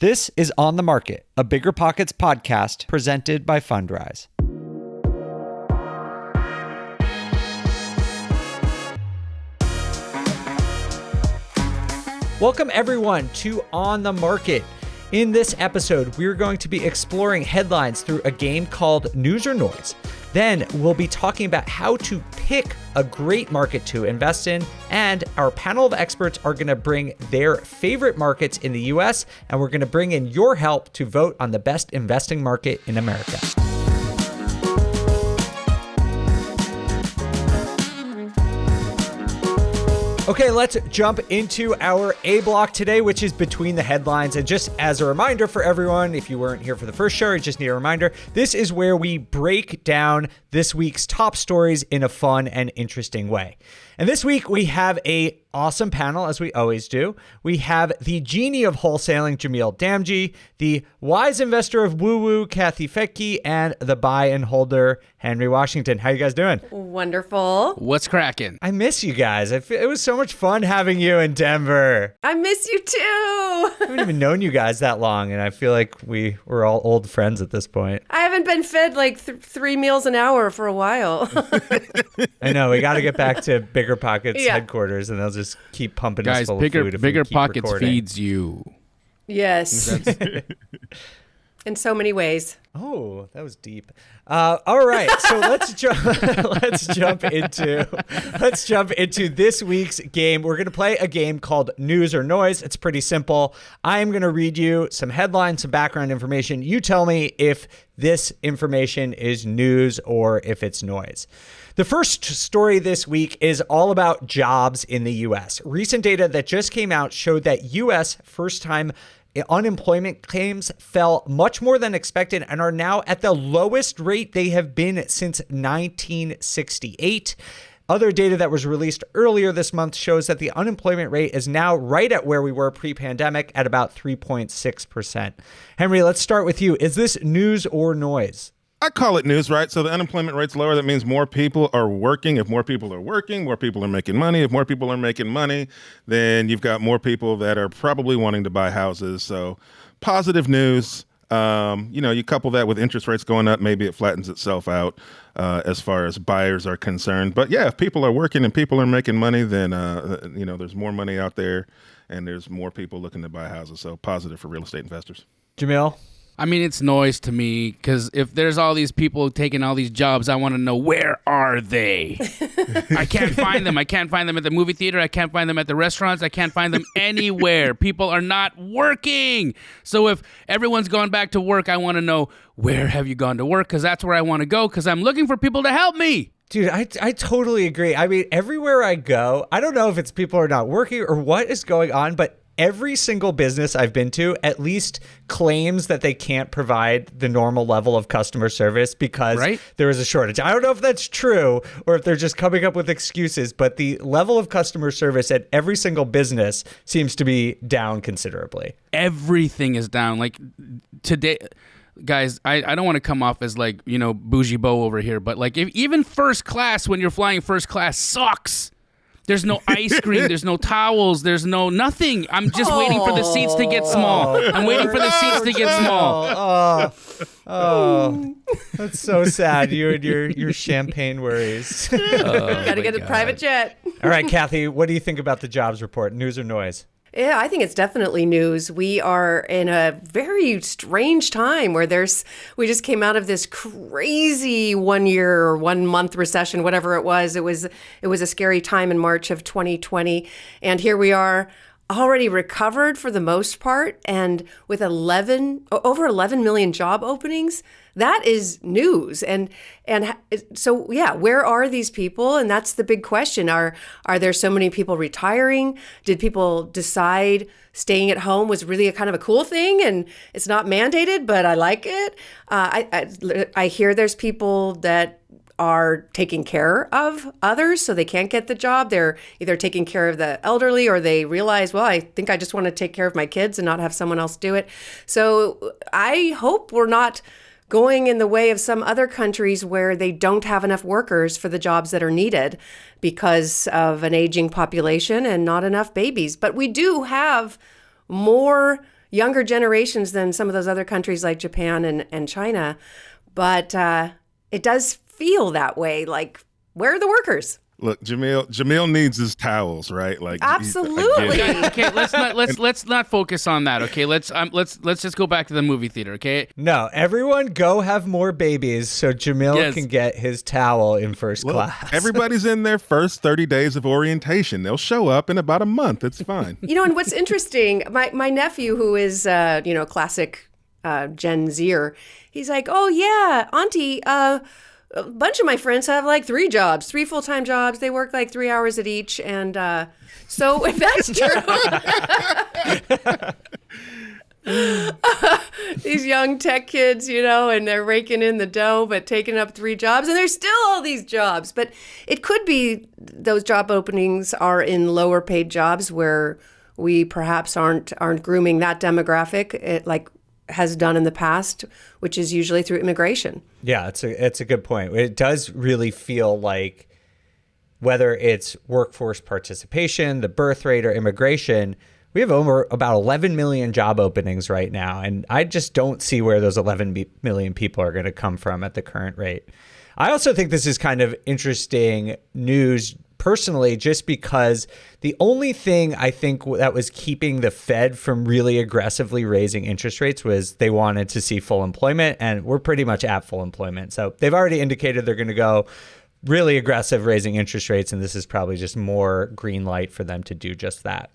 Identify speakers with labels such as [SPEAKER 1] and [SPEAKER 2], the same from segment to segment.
[SPEAKER 1] This is On the Market, a BiggerPockets podcast presented by Fundrise. Welcome everyone to On the Market. In this episode, we're going to be exploring headlines through a game called News or Noise. Then we'll be talking about how to pick a great market to invest in, and our panel of experts are going to bring their favorite markets in the US, and we're going to bring in your help to vote on the best investing market in America. Okay, let's jump into our A block today, which is between the headlines. And just as a reminder for everyone, if you weren't here for the first show, you just need a reminder, this is where we break down this week's top stories in a fun and interesting way. And this week we have a awesome panel, as we always do. We have the genie of wholesaling, Jamil Damji, the wise investor of woo-woo, Fettke, and the buy and holder, Henry Washington. How you guys doing?
[SPEAKER 2] Wonderful.
[SPEAKER 3] What's cracking?
[SPEAKER 1] I miss you guys. It was so much fun having you in Denver.
[SPEAKER 2] I miss you too.
[SPEAKER 1] I haven't even known you guys that long, and I feel like we're all old friends at this point.
[SPEAKER 2] I haven't been fed like 3 meals an hour for a while.
[SPEAKER 1] I know. We got to get back to BiggerPockets headquarters, and they'll just keep pumping us full of food if we keep
[SPEAKER 3] BiggerPockets
[SPEAKER 1] recording.
[SPEAKER 3] feeds you.
[SPEAKER 2] Yes. In so many ways.
[SPEAKER 1] Oh, that was deep. All right, so let's jump into this week's game. We're going to play a game called News or Noise. It's pretty simple. I am going to read you some headlines, some background information. You tell me if this information is news or if it's noise. The first story this week is all about jobs in the U.S. Recent data that just came out showed that U.S. first-time unemployment claims fell much more than expected and are now at the lowest rate they have been since 1968. Other data that was released earlier this month shows that the unemployment rate is now right at where we were pre-pandemic at about 3.6%. Henry, let's start with you. Is this news or noise?
[SPEAKER 4] I call it news, right? So the unemployment rate's lower. That means more people are working. If more people are working, more people are making money. If more people are making money, then you've got more people that are probably wanting to buy houses. So positive news. You couple that with interest rates going up, maybe it flattens itself out as far as buyers are concerned. But yeah, if people are working and people are making money, then, there's more money out there and there's more people looking to buy houses. So positive for real estate investors.
[SPEAKER 1] Jamil?
[SPEAKER 3] I mean, it's noise to me because if there's all these people taking all these jobs, I want to know, where are they? I can't find them. I can't find them at the movie theater. I can't find them at the restaurants. I can't find them anywhere. People are not working. So if everyone's gone back to work, I want to know, where have you gone to work? Because that's where I want to go because I'm looking for people to help me.
[SPEAKER 1] Dude, I totally agree. I mean, everywhere I go, I don't know if it's people are not working or what is going on, but every single business I've been to at least claims that they can't provide the normal level of customer service because there is a shortage. I don't know if that's true or if they're just coming up with excuses, but the level of customer service at every single business seems to be down considerably.
[SPEAKER 3] Everything is down. Like today, guys, I don't want to come off as like, bougie beau over here, but like even first class, when you're flying first class, sucks. There's no ice cream. There's no towels. There's no nothing. I'm just waiting for the seats to get small. I'm waiting for the seats to get small.
[SPEAKER 1] Oh, that's so sad. You and your champagne worries.
[SPEAKER 2] Got to get a private jet.
[SPEAKER 1] All right, Kathy, what do you think about the jobs report? News or noise?
[SPEAKER 2] Yeah, I think it's definitely news. We are in a very strange time where we just came out of this crazy 1 year or 1 month recession, whatever it was. It was a scary time in March of 2020. And here we are already recovered for the most part. And with over 11 million job openings, that is news. And so, yeah, where are these people? And that's the big question. Are there so many people retiring? Did people decide staying at home was really a kind of a cool thing and it's not mandated, but I like it? I hear there's people that are taking care of others so they can't get the job. They're either taking care of the elderly or they realize, well, I think I just want to take care of my kids and not have someone else do it. So I hope we're not going in the way of some other countries where they don't have enough workers for the jobs that are needed because of an aging population and not enough babies. But we do have more younger generations than some of those other countries like Japan and China. But it does feel that way. Like, where are the workers?
[SPEAKER 4] Look, Jamil needs his towels, right? Like,
[SPEAKER 2] absolutely.
[SPEAKER 3] Okay, let's not focus on that. Okay, let's just go back to the movie theater. Okay.
[SPEAKER 1] No, everyone go have more babies so Jamil can get his towel in first class.
[SPEAKER 4] Everybody's in their first 30 days of orientation. They'll show up in about a month. It's fine.
[SPEAKER 2] And what's interesting, my nephew, who is classic Gen Zer, he's like, oh yeah, Auntie, a bunch of my friends have like 3 full-time jobs. They work like 3 hours at each. And so if that's true, these young tech kids, and they're raking in the dough, but taking up 3 jobs. And there's still all these jobs. But it could be those job openings are in lower paid jobs where we perhaps aren't grooming that demographic like has done in the past, which is usually through immigration. Yeah,
[SPEAKER 1] it's a good point. It does really feel like whether it's workforce participation, the birth rate, or immigration, we have over about 11 million job openings right now. And I just don't see where those 11 million people are going to come from at the current rate. I also think this is kind of interesting news personally, just because the only thing I think that was keeping the Fed from really aggressively raising interest rates was they wanted to see full employment, and we're pretty much at full employment. So they've already indicated they're going to go really aggressive raising interest rates, and this is probably just more green light for them to do just that.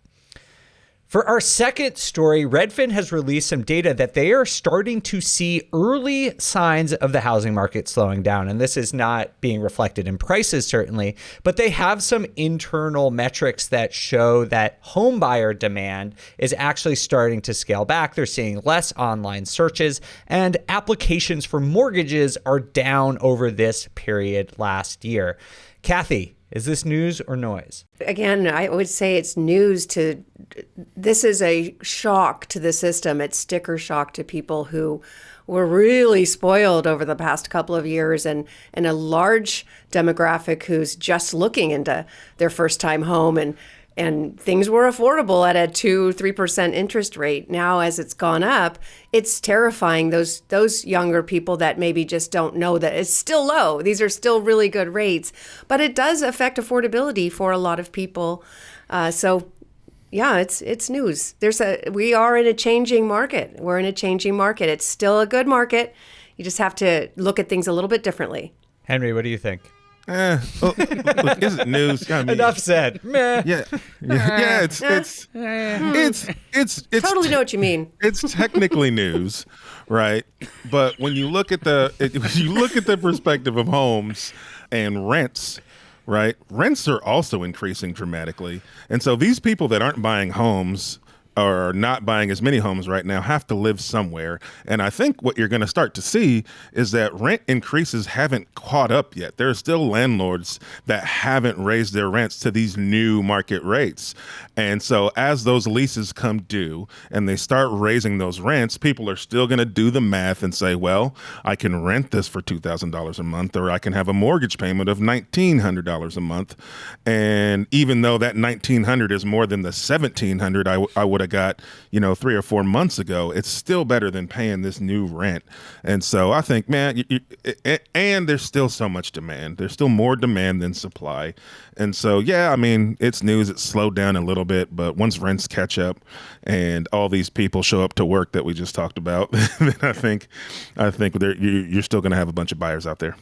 [SPEAKER 1] For our second story, Redfin has released some data that they are starting to see early signs of the housing market slowing down. And this is not being reflected in prices, certainly, but they have some internal metrics that show that homebuyer demand is actually starting to scale back. They're seeing less online searches, and applications for mortgages are down over this period last year. Kathy, is this news or noise?
[SPEAKER 2] Again, I would say it's news this is a shock to the system. It's sticker shock to people who were really spoiled over the past couple of years, and a large demographic who's just looking into their first time home, and things were affordable at a 2-3% interest rate. Now, as it's gone up, it's terrifying those younger people that maybe just don't know that it's still low. These are still really good rates, but it does affect affordability for a lot of people. So yeah, it's news. We are in a changing market. We're in a changing market. It's still a good market. You just have to look at things a little bit differently.
[SPEAKER 1] Henry, what do you think?
[SPEAKER 4] Look, is it news? I mean,
[SPEAKER 1] enough said. Meh.
[SPEAKER 4] Yeah. It's
[SPEAKER 2] totally know what you mean.
[SPEAKER 4] It's technically news, right? But when you look at the perspective of homes and rents, right? Rents are also increasing dramatically, and so these people that aren't buying homes or not buying as many homes right now have to live somewhere. And I think what you're going to start to see is that rent increases haven't caught up yet. There are still landlords that haven't raised their rents to these new market rates. And so as those leases come due and they start raising those rents, people are still going to do the math and say, well, I can rent this for $2,000 a month, or I can have a mortgage payment of $1,900 a month. And even though that $1,900 is more than the $1,700 I would have got 3 or 4 months ago, it's still better than paying this new rent. And so I think, man, and there's still so much demand. There's still more demand than supply. And so, yeah, I mean, it's news. It's slowed down a little bit, but once rents catch up and all these people show up to work that we just talked about, then I think you're still going to have a bunch of buyers out there.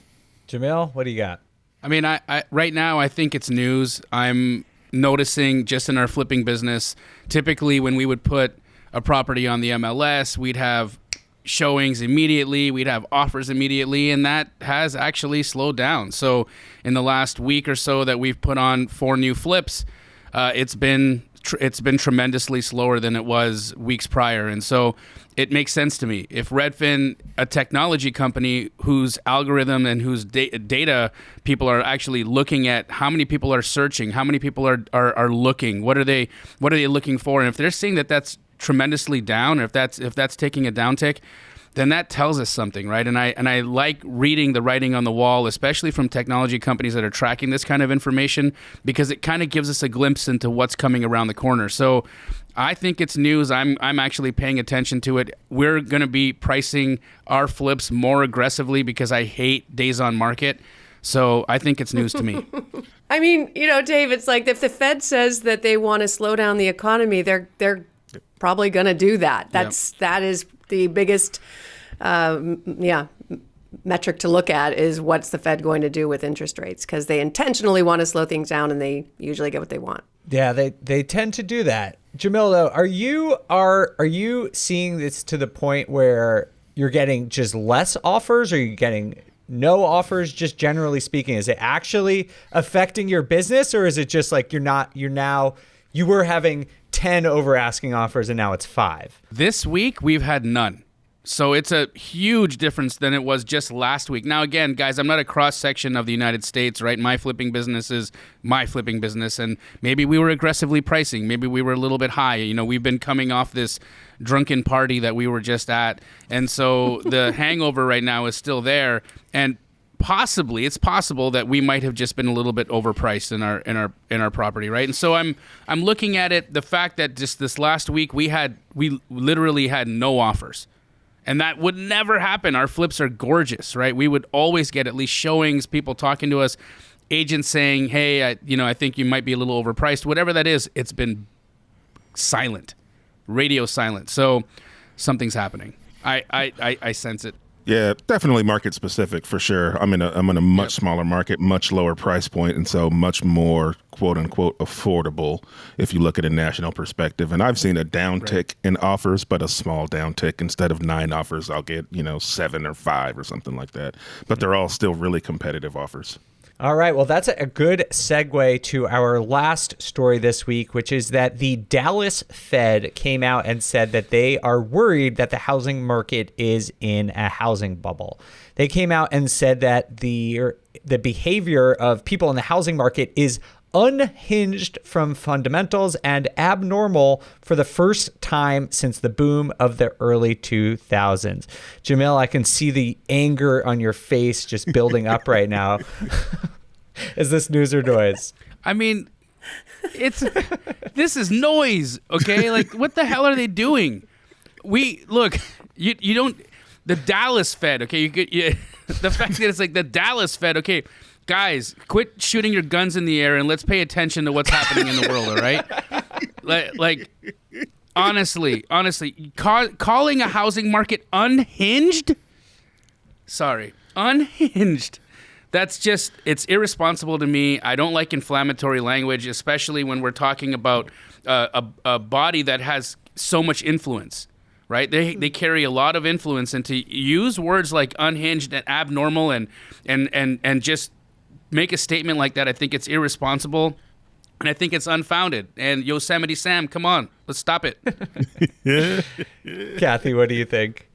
[SPEAKER 1] Jamil, what do you got?
[SPEAKER 3] I mean, I right now I think it's news. I'm noticing just in our flipping business, typically when we would put a property on the MLS, we'd have showings immediately, we'd have offers immediately, and that has actually slowed down. So in the last week or so that we've put on 4 new flips, it's been tremendously slower than it was weeks prior. And so it makes sense to me. If Redfin, a technology company whose algorithm and whose data people are actually looking at, how many people are searching, how many people are looking, what are they looking for, and if they're seeing that that's tremendously down, or if that's taking a downtick, then that tells us something, right? And I like reading the writing on the wall, especially from technology companies that are tracking this kind of information, because it kind of gives us a glimpse into what's coming around the corner. So I think it's news. I'm actually paying attention to it. We're going to be pricing our flips more aggressively because I hate days on market. So I think it's news to me.
[SPEAKER 2] I mean, Dave, it's like if the Fed says that they want to slow down the economy, they're probably going to do that. That is the biggest metric to look at is what's the Fed going to do with interest rates, because they intentionally want to slow things down and they usually get what they want.
[SPEAKER 1] Yeah, they tend to do that. Jamil, though, are you seeing this to the point where you're getting just less offers, or are you getting no offers? Just generally speaking, is it actually affecting your business, or is it just like you were having 10 over asking offers and now it's 5?
[SPEAKER 3] This week we've had none. So it's a huge difference than it was just last week. Now, again, guys, I'm not a cross-section of the United States, right? My flipping business is my flipping business, and maybe we were aggressively pricing. Maybe we were a little bit high. We've been coming off this drunken party that we were just at, and so the hangover right now is still there, and it's possible that we might have just been a little bit overpriced in our property, right? And so I'm looking at it, the fact that just this last week we literally had no offers. And that would never happen. Our flips are gorgeous, right? We would always get at least showings, people talking to us, agents saying, hey, I think you might be a little overpriced. Whatever that is, it's been silent, radio silent. So something's happening. I sense it.
[SPEAKER 4] Yeah, definitely market specific for sure. I'm in a much smaller market, much lower price point, and so much more quote unquote affordable if you look at a national perspective. And I've seen a downtick in offers, but a small downtick. Instead of 9 offers, I'll get 7 or 5 or something like that. But they're all still really competitive offers.
[SPEAKER 1] All right. Well, that's a good segue to our last story this week, which is that the Dallas Fed came out and said that they are worried that the housing market is in a housing bubble. They came out and said that the behavior of people in the housing market is unhinged from fundamentals and abnormal for the first time since the boom of the early 2000s. Jamil, I can see the anger on your face just building up right now. Is this news or noise?
[SPEAKER 3] I mean, this is noise, okay? Like, what the hell are they doing? You don't, the Dallas Fed, okay? The fact that it's like the Dallas Fed, okay? Guys, quit shooting your guns in the air and let's pay attention to what's happening in the world, all right? Like honestly, calling a housing market unhinged? Sorry, unhinged. That's just, it's irresponsible to me. I don't like inflammatory language, especially when we're talking about a body that has so much influence, right? They carry a lot of influence, and to use words like unhinged and abnormal and just make a statement like that, I think it's irresponsible, and I think it's unfounded. And Yosemite Sam, come on, let's stop it.
[SPEAKER 1] Kathy, what do you think?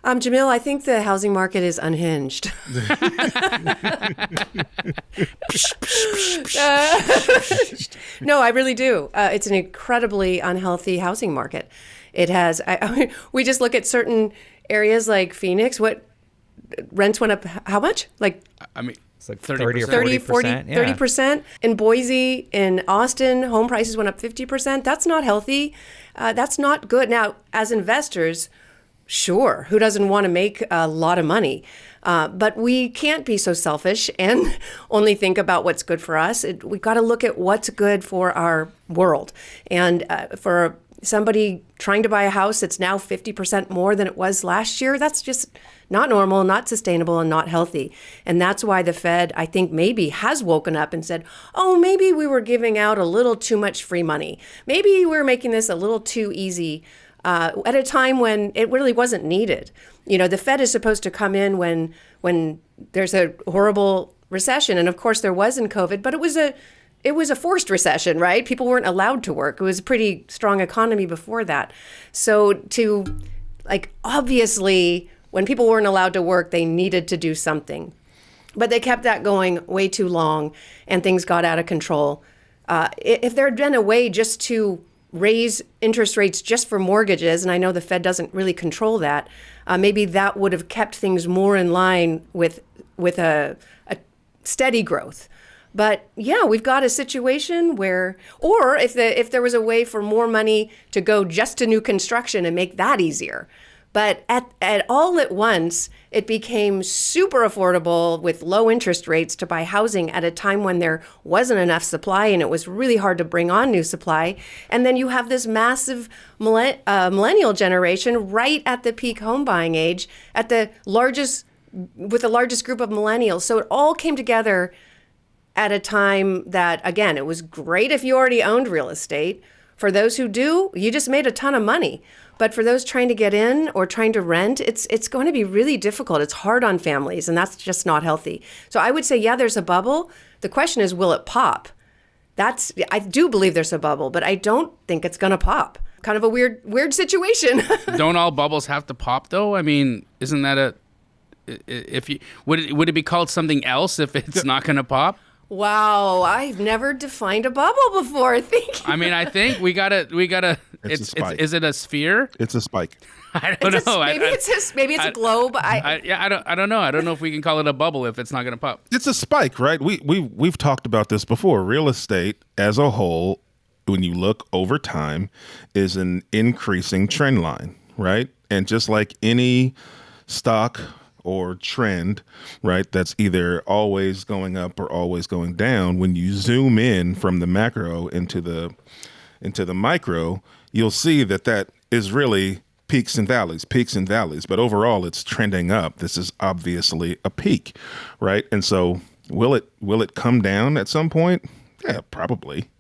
[SPEAKER 2] Jamil, I think the housing market is unhinged. No, I really do. It's an incredibly unhealthy housing market. It has. We just look at certain areas like Phoenix. What rents went up? How much?
[SPEAKER 1] It's like 30 or
[SPEAKER 2] 30, 40,
[SPEAKER 1] 40%.
[SPEAKER 2] 30%. In Boise, in Austin, home prices went up 50%. That's not healthy. That's not good. Now, as investors, sure, who doesn't want to make a lot of money? But we can't be so selfish and only think about what's good for us. We've got to look at what's good for our world. And for somebody trying to buy a house that's now 50% more than it was last year, that's just not normal, not sustainable, and not healthy. And that's why the Fed, I think, maybe has woken up and said, oh, maybe we were giving out a little too much free money. Maybe we're making this a little too easy at a time when it really wasn't needed. The Fed is supposed to come in when there's a horrible recession. And of course there was in COVID, but it was a forced recession, right? People weren't allowed to work. It was a pretty strong economy before that. So obviously when people weren't allowed to work, they needed to do something. But they kept that going way too long and things got out of control. If there had been a way just to raise interest rates just for mortgages, and I know the Fed doesn't really control that, maybe that would have kept things more in line with a steady growth. But yeah, we've got a situation where, or if there was a way for more money to go just to new construction and make that easier. But at all at once, it became super affordable with low interest rates to buy housing at a time when there wasn't enough supply and it was really hard to bring on new supply. And then you have this massive millennial generation right at the peak home buying age, with the largest group of millennials. So it all came together at a time that, again, it was great if you already owned real estate. For those who do, you just made a ton of money. But for those trying to get in or trying to rent, it's going to be really difficult. It's hard on families, and that's just not healthy. So I would say, yeah, there's a bubble. The question is, will it pop? I do believe there's a bubble, but I don't think it's going to pop. Kind of a weird situation.
[SPEAKER 3] Don't all bubbles have to pop, though? I mean, isn't that would it be called something else if it's not going to pop?
[SPEAKER 2] Wow, I've never defined a bubble before. Thank you.
[SPEAKER 3] I mean, I think we gotta.
[SPEAKER 4] It's a spike.
[SPEAKER 3] Is it a sphere?
[SPEAKER 4] It's a spike.
[SPEAKER 3] I don't know.
[SPEAKER 2] Maybe it's a globe.
[SPEAKER 3] I don't know. I don't know if we can call it a bubble if it's not going to pop.
[SPEAKER 4] It's a spike, right? We've talked about this before. Real estate as a whole, when you look over time, is an increasing trend line, right? And just like any stock or trend, right, that's either always going up or always going down, when you zoom in from the macro into the micro, you'll see that is really peaks and valleys. But overall, it's trending up. This is obviously a peak, right? And so will it come down at some point? Yeah, probably,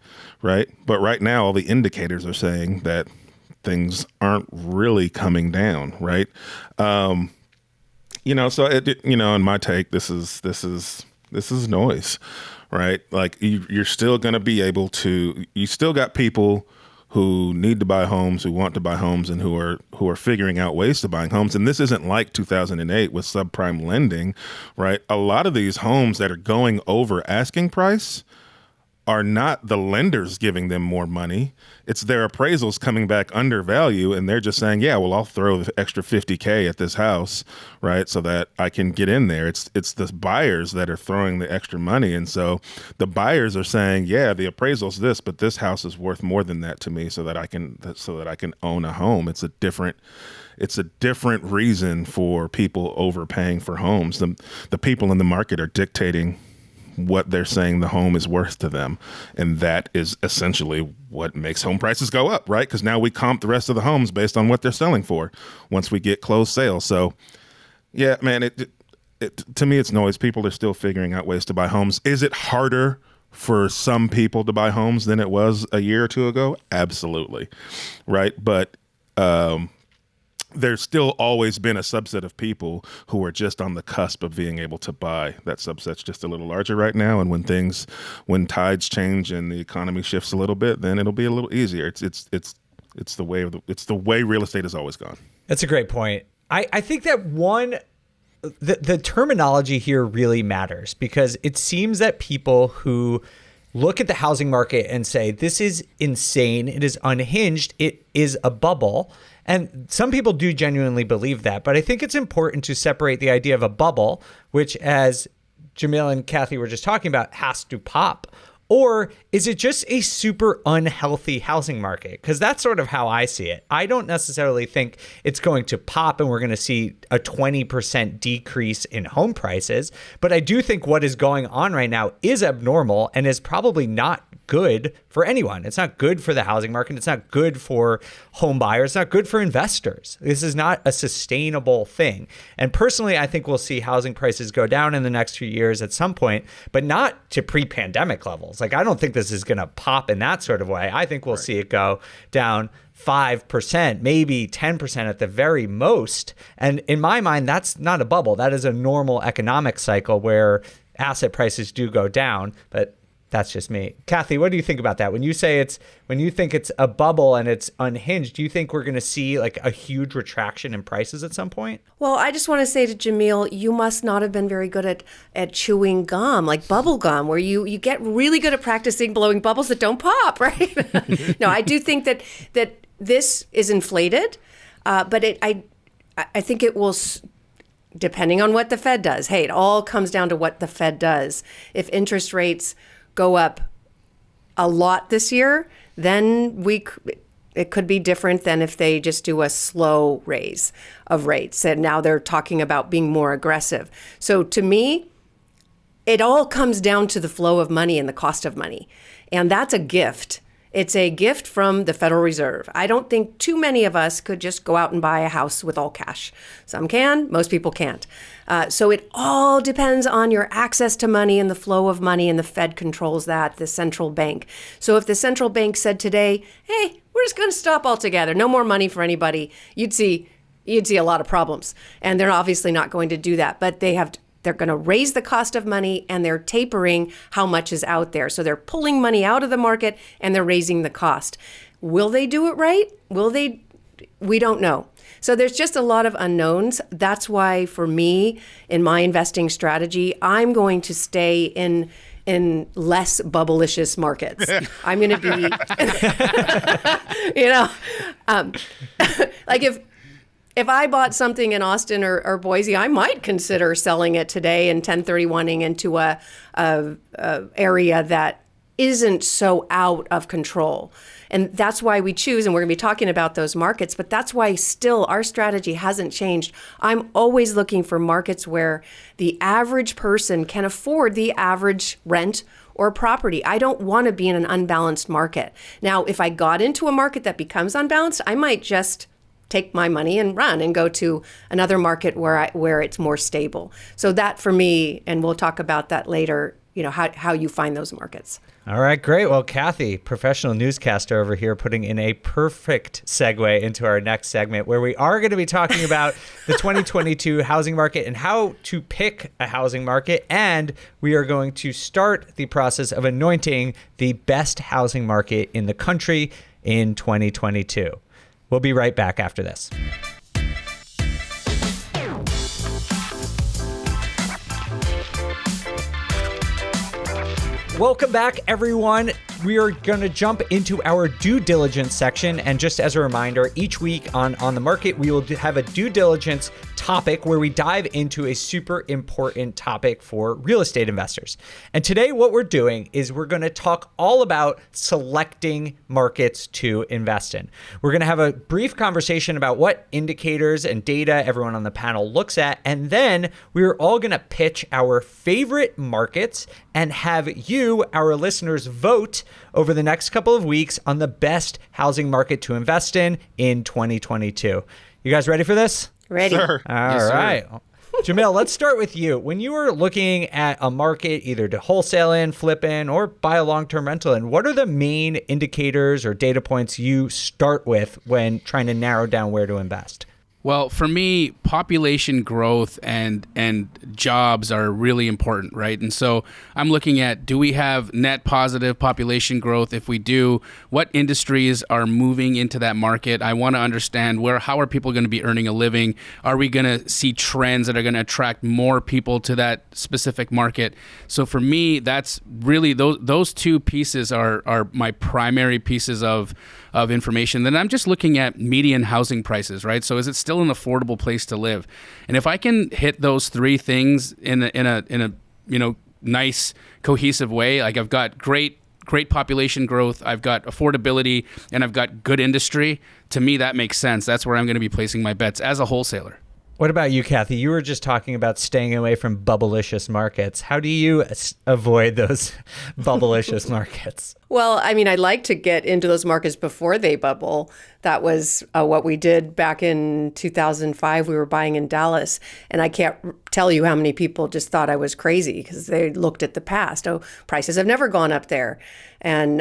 [SPEAKER 4] right? But right now, all the indicators are saying that things aren't really coming down, right? So in my take, this is noise, right? Like you're still going to be able to. You still got people who need to buy homes, who want to buy homes, and who are figuring out ways to buying homes. And this isn't like 2008 with subprime lending, right? A lot of these homes that are going over asking price are not the lenders giving them more money. It's their appraisals coming back under value, and they're just saying, yeah, well, I'll throw the extra $50K at this house, right, so that I can get in there. It's the buyers that are throwing the extra money, and so the buyers are saying, yeah, the appraisal's this, but this house is worth more than that to me, so that I can own a home. It's a different reason for people overpaying for homes. The people in the market are dictating what they're saying the home is worth to them. And that is essentially what makes home prices go up, right? Because now we comp the rest of the homes based on what they're selling for once we get closed sales. So, yeah, man, to me, it's noise. People are still figuring out ways to buy homes. Is it harder for some people to buy homes than it was a year or two ago? Absolutely, right? But there's still always been a subset of people who are just on the cusp of being able to buy. That subset's just a little larger right now. And when tides change and the economy shifts a little bit, then it'll be a little easier. It's the way real estate has always gone.
[SPEAKER 1] That's a great point. I think that the terminology here really matters, because it seems that people who look at the housing market and say, this is insane, it is unhinged, it is a bubble. And some people do genuinely believe that, but I think it's important to separate the idea of a bubble, which, as Jamil and Kathy were just talking about, has to pop. Or is it just a super unhealthy housing market? Because that's sort of how I see it. I don't necessarily think it's going to pop and we're going to see a 20% decrease in home prices. But I do think what is going on right now is abnormal and is probably not good for anyone. It's not good for the housing market. It's not good for home buyers. It's not good for investors. This is not a sustainable thing. And personally, I think we'll see housing prices go down in the next few years at some point, but not to pre-pandemic levels. Like, I don't think this is going to pop in that sort of way. I think we'll see it go down 5%, maybe 10% at the very most. And in my mind, that's not a bubble. That is a normal economic cycle where asset prices do go down. But that's just me. Kathy, what do you think about that? When you think it's a bubble and it's unhinged, do you think we're going to see like a huge retraction in prices at some point?
[SPEAKER 2] Well, I just want to say to Jamil, you must not have been very good at chewing gum, like bubble gum, where you get really good at practicing blowing bubbles that don't pop, right? No, I do think that this is inflated, but I think it will, depending on what the Fed does. Hey, it all comes down to what the Fed does. If interest rates go up a lot this year, then it could be different than if they just do a slow raise of rates. And now they're talking about being more aggressive. So to me, it all comes down to the flow of money and the cost of money. And that's a gift. It's a gift from the Federal Reserve. I don't think too many of us could just go out and buy a house with all cash. Some can, most people can't. So it all depends on your access to money and the flow of money, and the Fed controls that, the central bank. So if the central bank said today, hey, we're just going to stop altogether, no more money for anybody, you'd see a lot of problems. And they're obviously not going to do that, but they're going to raise the cost of money, and they're tapering how much is out there. So they're pulling money out of the market and they're raising the cost. Will they do it right? We don't know. So there's just a lot of unknowns. That's why for me, in my investing strategy, I'm going to stay in less bubblicious markets. I'm going to be, like if I bought something in Austin or Boise, I might consider selling it today and 1031ing into a area that isn't so out of control. And that's why we choose, and we're going to be talking about those markets, but that's why still our strategy hasn't changed. I'm always looking for markets where the average person can afford the average rent or property. I don't want to be in an unbalanced market. Now, if I got into a market that becomes unbalanced, I might just take my money and run and go to another market where it's more stable. So that for me, and we'll talk about that later, how you find those markets.
[SPEAKER 1] All right, great. Well, Kathy, professional newscaster over here, putting in a perfect segue into our next segment, where we are going to be talking about the 2022 housing market and how to pick a housing market. And we are going to start the process of anointing the best housing market in the country in 2022. We'll be right back after this. Welcome back, everyone. We are going to jump into our due diligence section. And just as a reminder, each week on the Market, we will have a due diligence topic where we dive into a super important topic for real estate investors. And today what we're doing is we're going to talk all about selecting markets to invest in. We're going to have a brief conversation about what indicators and data everyone on the panel looks at. And then we're all going to pitch our favorite markets and have you, our listeners, vote over the next couple of weeks on the best housing market to invest in 2022. You guys ready for this?
[SPEAKER 2] Ready.
[SPEAKER 4] Sir.
[SPEAKER 1] All right. Jamil, let's start with you. When you were looking at a market, either to wholesale in, flip in, or buy a long-term rental in, what are the main indicators or data points you start with when trying to narrow down where to invest?
[SPEAKER 3] Well, for me, population growth and jobs are really important, right? And so I'm looking at, do we have net positive population growth? If we do, what industries are moving into that market? I want to understand how are people going to be earning a living? Are we going to see trends that are going to attract more people to that specific market? So for me, that's really those two pieces are my primary pieces of information. Then I'm just looking at median housing prices, right? So is it still an affordable place to live? And if I can hit those three things in a nice cohesive way, like I've got great population growth, I've got affordability, and I've got good industry, to me that makes sense. That's where I'm going to be placing my bets as a wholesaler.
[SPEAKER 1] What about you, Kathy? You were just talking about staying away from bubblicious markets. How do you avoid those bubblicious markets?
[SPEAKER 2] Well, I mean, I like to get into those markets before they bubble. That was what we did back in 2005. We were buying in Dallas, and I can't tell you how many people just thought I was crazy because they looked at the past. Oh, prices have never gone up there. And,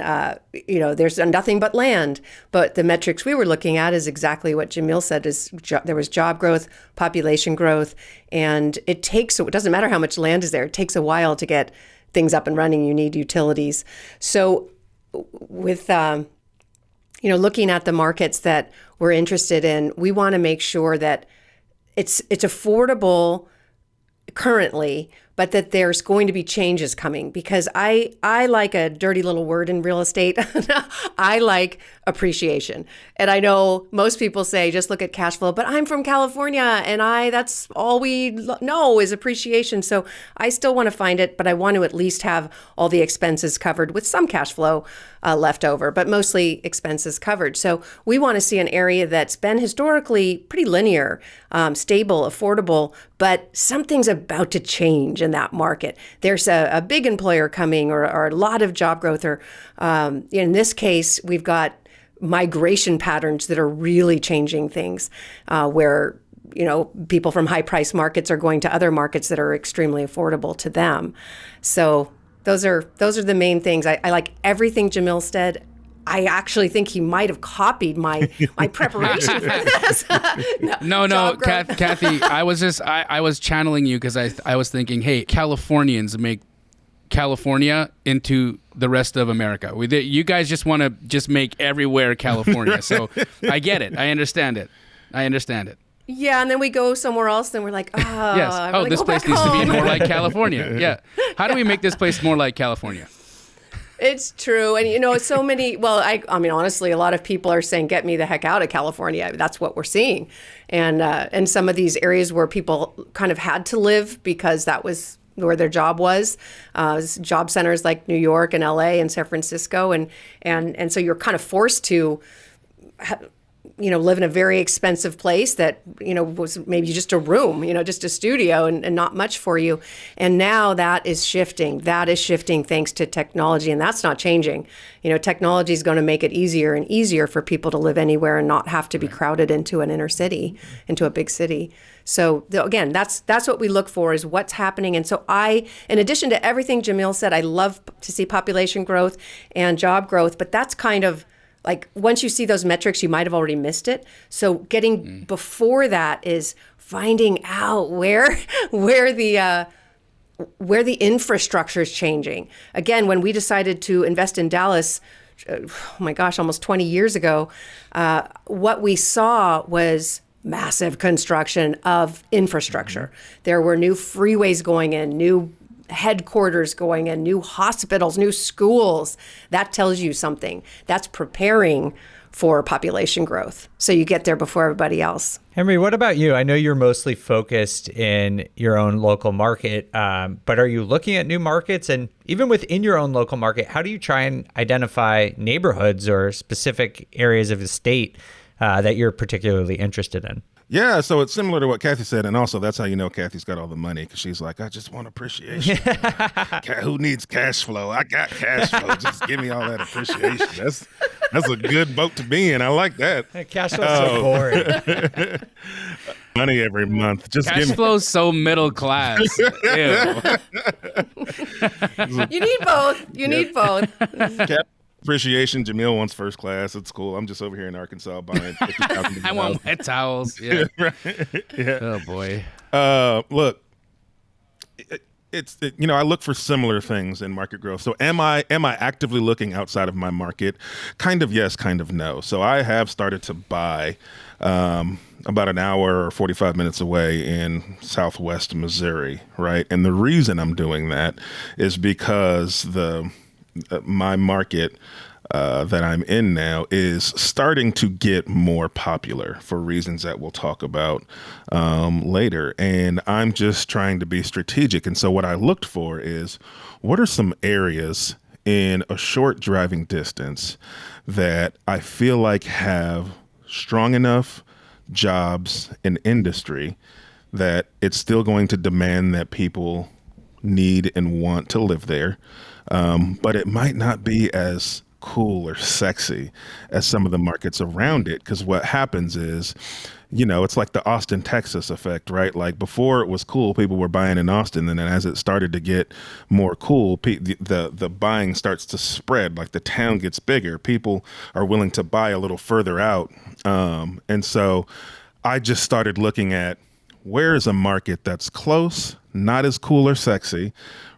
[SPEAKER 2] there's nothing but land. But the metrics we were looking at is exactly what Jamil said, is there was job growth, population growth, and it doesn't matter how much land is there. It takes a while to get things up and running. You need utilities. So with, looking at the markets that we're interested in, we want to make sure that it's affordable currently, but that there's going to be changes coming, because I like a dirty little word in real estate. I like appreciation. And I know most people say, just look at cash flow, but I'm from California and that's all we know is appreciation. So I still want to find it, but I want to at least have all the expenses covered with some cash flow left over, but mostly expenses covered. So we want to see an area that's been historically pretty linear, stable, affordable, but something's about to change in that market. There's a big employer coming, or a lot of job growth, or in this case, we've got migration patterns that are really changing things, where people from high price markets are going to other markets that are extremely affordable to them. So those are the main things. I like everything Jamil said. I actually think he might have copied my preparation for this.
[SPEAKER 3] No, Kathy, I was channeling you, because I was thinking, hey, Californians make California into the rest of America. You guys just want to just make everywhere California. So I get it. I understand it.
[SPEAKER 2] Yeah, and then we go somewhere else, and we're like,
[SPEAKER 3] yes.
[SPEAKER 2] Oh,
[SPEAKER 3] this place needs to be more like California. Yeah. How do we make this place more like California?
[SPEAKER 2] It's true. And, so many, well, I mean, honestly, a lot of people are saying, get me the heck out of California. That's what we're seeing. And some of these areas where people kind of had to live because that was where their job was, job centers like New York and LA and San Francisco. And so you're kind of forced to live in a very expensive place that, was maybe just a room, just a studio and not much for you. And now that is shifting. That is shifting thanks to technology, and that's not changing. Technology is going to make it easier and easier for people to live anywhere and not have to be crowded into an inner city, into a big city. So again, that's what we look for, is what's happening. And so in addition to everything Jamil said, I love to see population growth and job growth, but that's kind of like, once you see those metrics, you might have already missed it. So getting before that is finding out where the infrastructure is changing. Again, when we decided to invest in Dallas, oh my gosh, almost 20 years ago, what we saw was massive construction of infrastructure. There were new freeways going in, new headquarters going in, new hospitals, new schools. That tells you something. That's preparing for population growth. So you get there before everybody else.
[SPEAKER 1] Henry, what about you? I know you're mostly focused in your own local market, but are you looking at new markets? And even within your own local market, how do you try and identify neighborhoods or specific areas of the state that you're particularly interested in?
[SPEAKER 4] Yeah, so it's similar to what Kathy said, and also that's how you know Kathy's got all the money, because she's like, I just want appreciation. Who needs cash flow? I got cash flow. Just give me all that appreciation. That's a good boat to be in. I like that.
[SPEAKER 1] Cash flow's so boring.
[SPEAKER 4] Money every month. Just
[SPEAKER 3] cash
[SPEAKER 4] give me.
[SPEAKER 3] flow's so middle class. Ew.
[SPEAKER 2] You need both. You need both.
[SPEAKER 4] Appreciation. Jamil wants first class. It's cool. I'm just over here in Arkansas buying $50,000.
[SPEAKER 3] I want wet towels. Yeah.
[SPEAKER 4] Right. Yeah.
[SPEAKER 3] Oh boy.
[SPEAKER 4] Look, I look for similar things in market growth. So am I actively looking outside of my market? Kind of yes, kind of no. So I have started to buy about an hour or 45 minutes away in Southwest Missouri, right? And the reason I'm doing that is because my market that I'm in now is starting to get more popular for reasons that we'll talk about later. And I'm just trying to be strategic. And so what I looked for is, what are some areas in a short driving distance that I feel like have strong enough jobs and industry that it's still going to demand that people need and want to live there. But it might not be as cool or sexy as some of the markets around it. Because what happens is, it's like the Austin, Texas effect, right? Like before it was cool, people were buying in Austin. And then as it started to get more cool, the buying starts to spread. Like the town gets bigger. People are willing to buy a little further out. And so I just started looking at, where is a market that's close, not as cool or sexy,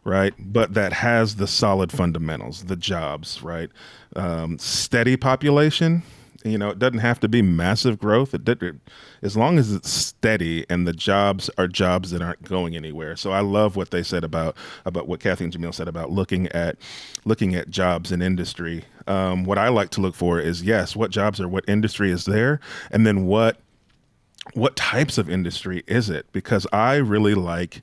[SPEAKER 4] right? But that has the solid fundamentals, the jobs, right? Steady population It doesn't have to be massive growth. As long as it's steady and the jobs are jobs that aren't going anywhere. So I love what they said about what Kathy and Jamil said about looking at jobs in industry. What I like to look for is, yes, what jobs or what industry is there, and then what types of industry is it? Because I really like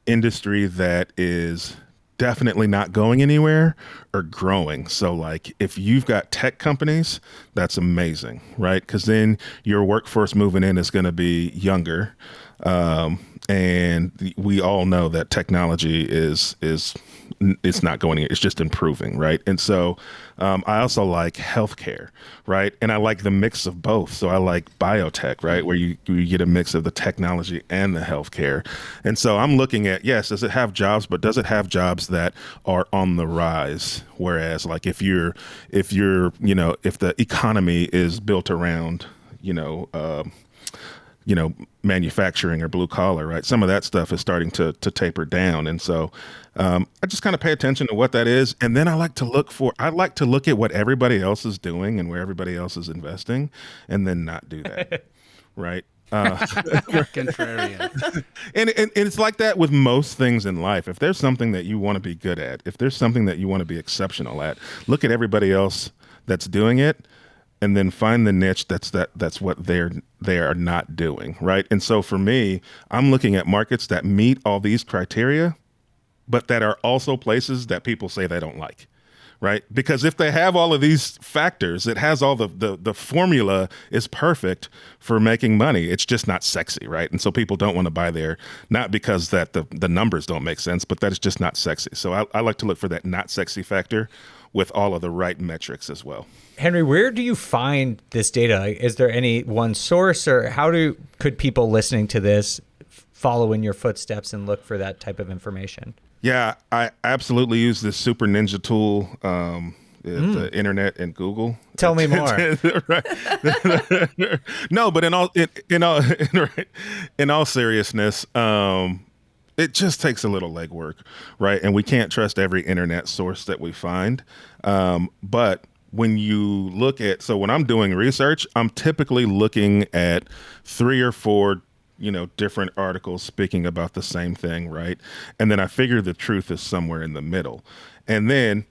[SPEAKER 4] industry that is definitely not going anywhere or growing. So like if you've got tech companies, that's amazing, right? Because then your workforce moving in is going to be younger. And we all know that technology is it's not going, it's just improving, right? And so I also like healthcare, right? And I like the mix of both. So I like biotech, right? Where you get a mix of the technology and the healthcare. And so I'm looking at, yes, does it have jobs, but does it have jobs that are on the rise? Whereas like if the economy is built around, manufacturing or blue collar, right? Some of that stuff is starting to taper down. And so I just kind of pay attention to what that is. And then I like to look at what everybody else is doing and where everybody else is investing and then not do that. Right.
[SPEAKER 3] Contrarian.
[SPEAKER 4] And it's like that with most things in life. If there's something that you want to be good at, if there's something that you want to be exceptional at, look at everybody else that's doing it and then find the niche that's what they are not doing, right? And so for me, I'm looking at markets that meet all these criteria, but that are also places that people say they don't like, right? Because if they have all of these factors, it has all the formula is perfect for making money. It's just not sexy, right? And so people don't want to buy there, not because that the numbers don't make sense, but that it's just not sexy. So I like to look for that not sexy factor with all of the right metrics as well.
[SPEAKER 1] Henry, where do you find this data? Is there any one source, or could people listening to this follow in your footsteps and look for that type of information?
[SPEAKER 4] Yeah, I absolutely use this super ninja tool, the internet and Google.
[SPEAKER 1] Tell me more.
[SPEAKER 4] No, but in all seriousness, it just takes a little legwork, right? And we can't trust every internet source that we find. But when you look at, so when I'm doing research, I'm typically looking at 3 or 4, different articles speaking about the same thing, right? And then I figure the truth is somewhere in the middle. And then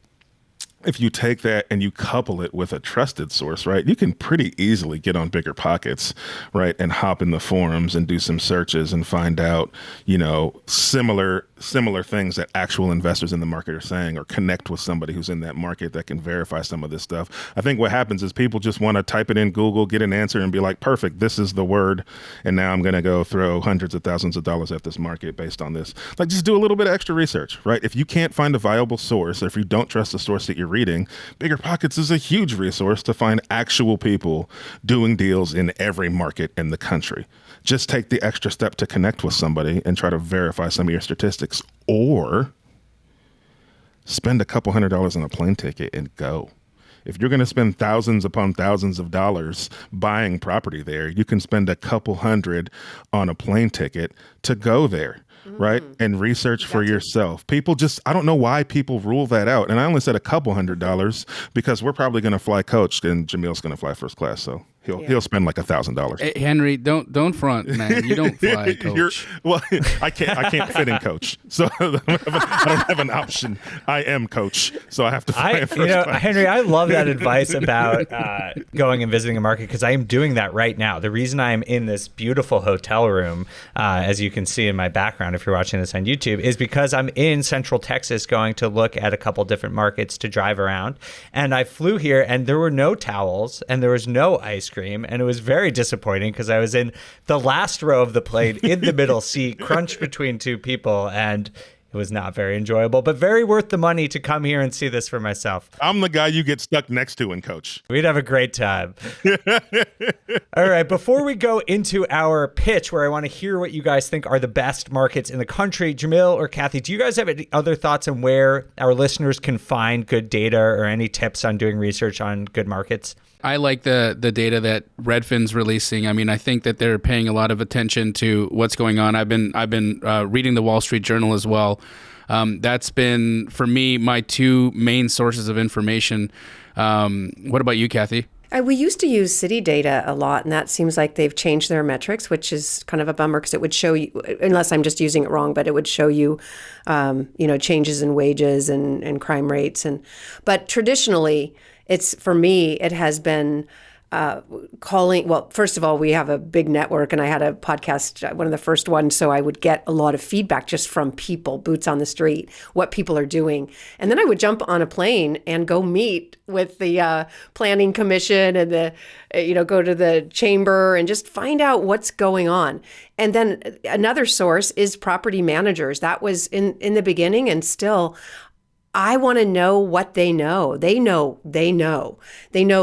[SPEAKER 4] if you take that and you couple it with a trusted source, right, you can pretty easily get on BiggerPockets, right, and hop in the forums and do some searches and find out, similar things that actual investors in the market are saying, or connect with somebody who's in that market that can verify some of this stuff. I think what happens is people just want to type it in Google, get an answer, and be like, perfect, this is the word, and now I'm going to go throw hundreds of thousands of dollars at this market based on this. Like, just do a little bit of extra research, right? If you can't find a viable source, or if you don't trust the source that you're reading, BiggerPockets is a huge resource to find actual people doing deals in every market in the country. Just take the extra step to connect with somebody and try to verify some of your statistics, or spend a couple $100s on a plane ticket and go. If you're going to spend thousands upon thousands of dollars buying property there, you can spend a couple $100 on a plane ticket to go there. Right. And research for yourself. People I don't know why people rule that out. And I only said a couple $100 because we're probably going to fly coach and Jamil's going to fly first class. So he'll spend like $1,000.
[SPEAKER 3] Hey, Henry, don't front, man. You don't fly coach.
[SPEAKER 4] I can't fit in coach. So I don't have an option. I am coach. So I have to fly in first class.
[SPEAKER 1] Henry, I love that advice about going and visiting a market, because I am doing that right now. The reason I'm in this beautiful hotel room, as you can see in my background, if you're watching this on YouTube, is because I'm in Central Texas going to look at a couple different markets to drive around. And I flew here and there were no towels and there was no ice cream. And it was very disappointing because I was in the last row of the plane in the middle seat, crunched between two people. And it was not very enjoyable, but very worth the money to come here and see this for myself.
[SPEAKER 4] I'm the guy you get stuck next to in coach.
[SPEAKER 1] We'd have a great time. All right, before we go into our pitch, where I want to hear what you guys think are the best markets in the country, Jamil or Kathy, do you guys have any other thoughts on where our listeners can find good data or any tips on doing research on good markets?
[SPEAKER 3] I like the data that Redfin's releasing. I mean, I think that they're paying a lot of attention to what's going on. I've been reading the Wall Street Journal as well. That's been, for me, my two main sources of information. What about you, Kathy?
[SPEAKER 2] We used to use city data a lot, and that seems like they've changed their metrics, which is kind of a bummer because it would show you, unless I'm just using it wrong, but it would show you, changes in wages and crime rates. But traditionally, for me, it has been calling. Well, first of all, we have a big network, and I had a podcast, one of the first ones, so I would get a lot of feedback just from people, boots on the street, what people are doing. And then I would jump on a plane and go meet with the planning commission and go to the chamber and just find out what's going on. And then another source is property managers. That was in the beginning, and still, I want to know what they know. They know